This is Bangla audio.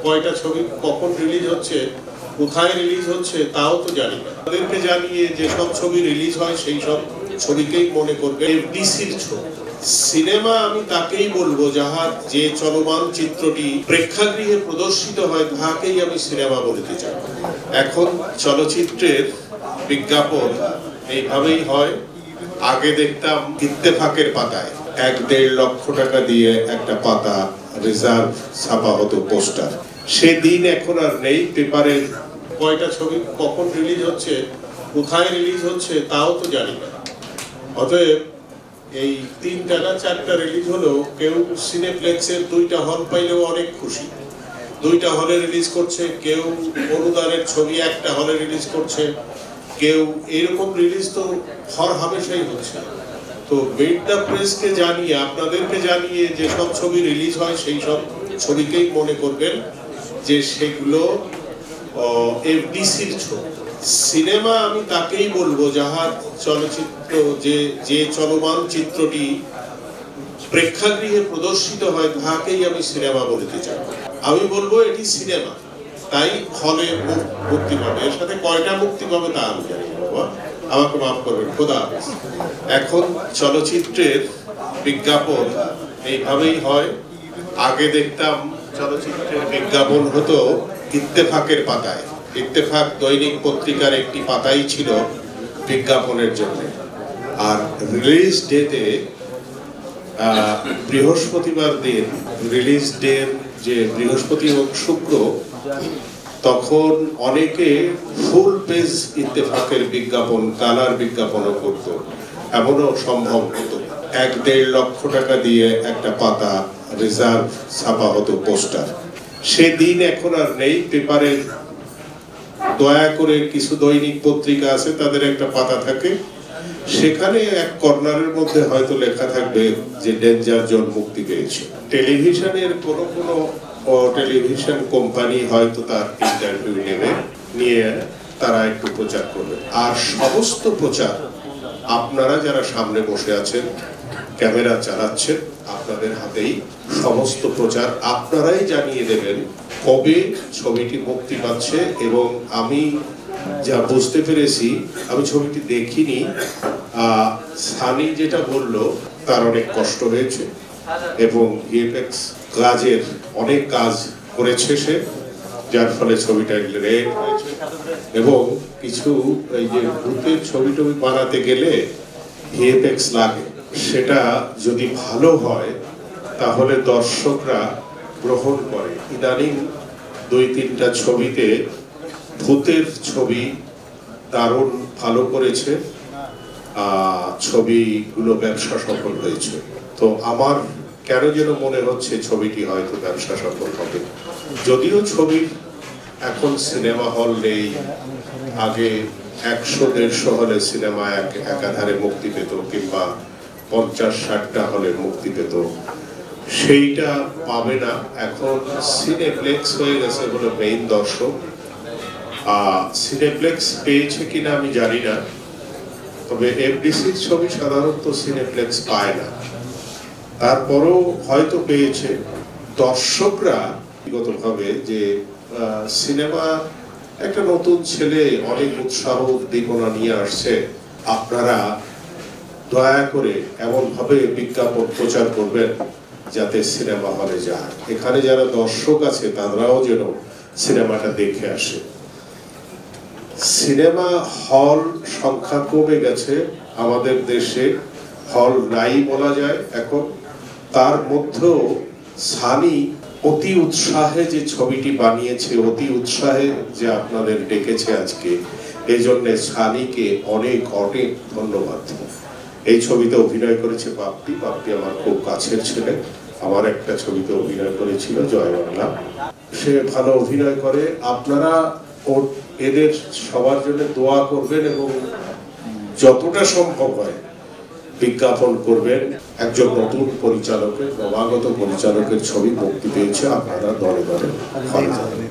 কয়টা ছবি কখন রিলিজ হচ্ছে, কোথায় রিলিজ হচ্ছে তাও তো জানি না। তাদেরকে জানিয়ে যে সব ছবি রিলিজ হয় সেই সব ছবিকেই মনে করবে এফডিসির ছবি। সিনেমা আমি তাকেই বলবো যাহার যে চলমান চিত্রটি প্রেক্ষাগৃহে প্রদর্শিত হয় তাহাকেই আমি সিনেমা বলতে চাই। এখন চলচ্চিত্রের বিজ্ঞাপন এইভাবেই হয়। আগে দেখতাম ইত্তেফাকের পাতায় 1-1.5 লক্ষ টাকা দিয়ে একটা পাতা রিজার্ভ ছাপা হতো, পোস্টার। সেদিন এখন আর নেই। পেপারের কয়টা ছবি কখন রিলিজ হচ্ছে, কোথায় রিলিজ হচ্ছে তাও তো জানি না। অতএব এই 3টা না 4টা রিলিজ হলো, কেউ সিনেপ্লেক্সের 2টা হল পাইলেও অনেক খুশি, 2টা হলে রিলিজ করছে। কেউ অনুদানের ছবি একটা হলে রিলিজ করছে, কেউ এরকম রিলিজ তো হর হামেশাই হচ্ছে। তো মেড দ্য প্রেসকে জানিয়ে, আপনাদেরকে জানিয়ে যে সব ছবি রিলিজ হয় সেই সব ছবিকেই মনে করবেন যে সেগুলো এফডিসির ছবি। সিনেমা আমি তাকেই বলবো যাহার চলচ্চিত্র যে চলমান চিত্রটি প্রেক্ষাগৃহে প্রদর্শিত হয় তাহাকেই আমি সিনেমা বলতে চাই। আমি বলবো এটি সিনেমা, তাই হলে মুক্তি পাবে। এর সাথে কয়টা মুক্তি পাবে তা আমি জানি না, বাবা আমাকে মাফ করবেন, খোদা হাফেজ। এখন চলচ্চিত্রের বিজ্ঞাপন এইভাবেই হয়। আগে দেখতাম চলচ্চিত্রের বিজ্ঞাপন হতো ইত্তেফাকের পাতায়। ইত্তেফাক দৈনিক পত্রিকার একটি পাতাই ছিল বিজ্ঞাপনের জন্য। আর রিলিজ ডেতে বৃহস্পতিবার দিন, রিলিজ ডে যে বৃহস্পতি ও শুক্র, তখন অনেকে ফুল পেজ ইত্তেফাকের বিজ্ঞাপন, কালার বিজ্ঞাপনও করত। এমনও সম্ভব হতো 1-1.5 লক্ষ টাকা দিয়ে একটা পাতা রিজার্ভ ছাপা হতো, পোস্টার। সেদিন এখন আর নেই। পেপারের দয়া করে কিছু দৈনিক পত্রিকা আছে, তাদের একটা পাতা থাকে, সেখানে এক কর্নারের মধ্যে হয়তো লেখা থাকবে যে ডেঞ্জার জোন মুক্তি পেয়েছে। টেলিভিশনের কোনো টেলিভিশন কোম্পানি হয়তো তার ইন্টারভিউ নিয়ে তারা একটু প্রচার করবে। আর সমস্ত প্রচার আপনারা যারা সামনে বসে আছেন, ক্যামেরা চালাচ্ছেন, আপনাদের হাতেই সমস্ত প্রচার। আপনারাই জানিয়ে দেবেন কবে ছবিটি মুক্তি পাচ্ছে। এবং আমি যা বুঝতে পেরেছি, আমি ছবিটি দেখিনি, সানি যেটা বললো তার অনেক কষ্ট হয়েছে এবং ভিএফএক্স কাজের অনেক কাজ করেছে সে, যার ফলে ছবিটা রেড হয়েছে। এবং কিছু এই যে ভূতের ছবি টবি বানাতে গেলে ভিএফএক্স লাগে, সেটা যদি ভালো হয় তাহলে দর্শকরা গ্রহণ করে। ইদানিং 2-3টা ছবিতে ভূতের ছবি দারুণ ভালো করেছে, ছবিগুলো ব্যবসা সফল হয়েছে। তো আমার কেন যেন মনে হচ্ছে ছবিটি হয়তো ব্যবসা সফল হবে। যদিও ছবির এখন সিনেমা হল নেই, আগে 100-150 হলে সিনেমা একাধারে মুক্তি পেত, কিংবা 50-60টা হলে মুক্তি পেত, সেইটা পাবে না। এখন সিনেপ্লেক্স হয়ে গেছে বলে মেইন দর্শক। সিনেপ্লেক্স পেয়েছে কিনা আমি জানি না, তবে এফডিসির ছবি সাধারণত সিনেপ্লেক্স পায় না, তারপরও হয়তো পেয়েছে। দর্শকরা ব্যক্তিগতভাবে যে সিনেমা একটা নতুন ছেলে অনেক উৎসাহ উদ্দীপনা নিয়ে আসছে, আপনারা দয়া করে এমন ভাবে বিজ্ঞাপন প্রচার করবেন যাতে সিনেমা হলে যায়। এখানে যারা দর্শক আছে তারাও যেন সিনেমাটা দেখে আসে। সিনেমা হল সংখ্যা কমে গেছে আমাদের দেশে, হল নাই বলা যায় এখন। তার মধ্যেও সানি অতি উৎসাহে যে ছবিটি বানিয়েছে, অতি উৎসাহে যে আপনাদের ডেকেছে আজকে, এই জন্য সানিকে অনেক অনেক ধন্যবাদ। এই ছবিতে অভিনয় করেছে বাপ্পি। বাপ্পি আমার খুব কাছের ছেলে, আমার একটা ছবিতে অভিনয় করেছিল, জয় বাংলা। সে ভালো অভিনয় করে। আপনারা এদের সবার জন্য দোয়া করবেন এবং যতটা সম্ভব হয় বিজ্ঞাপন করবেন। একজন নতুন পরিচালকের, নবাগত পরিচালকের ছবি মুক্তি পেয়েছে, আপনারা দলে দলে ফলো করবেন।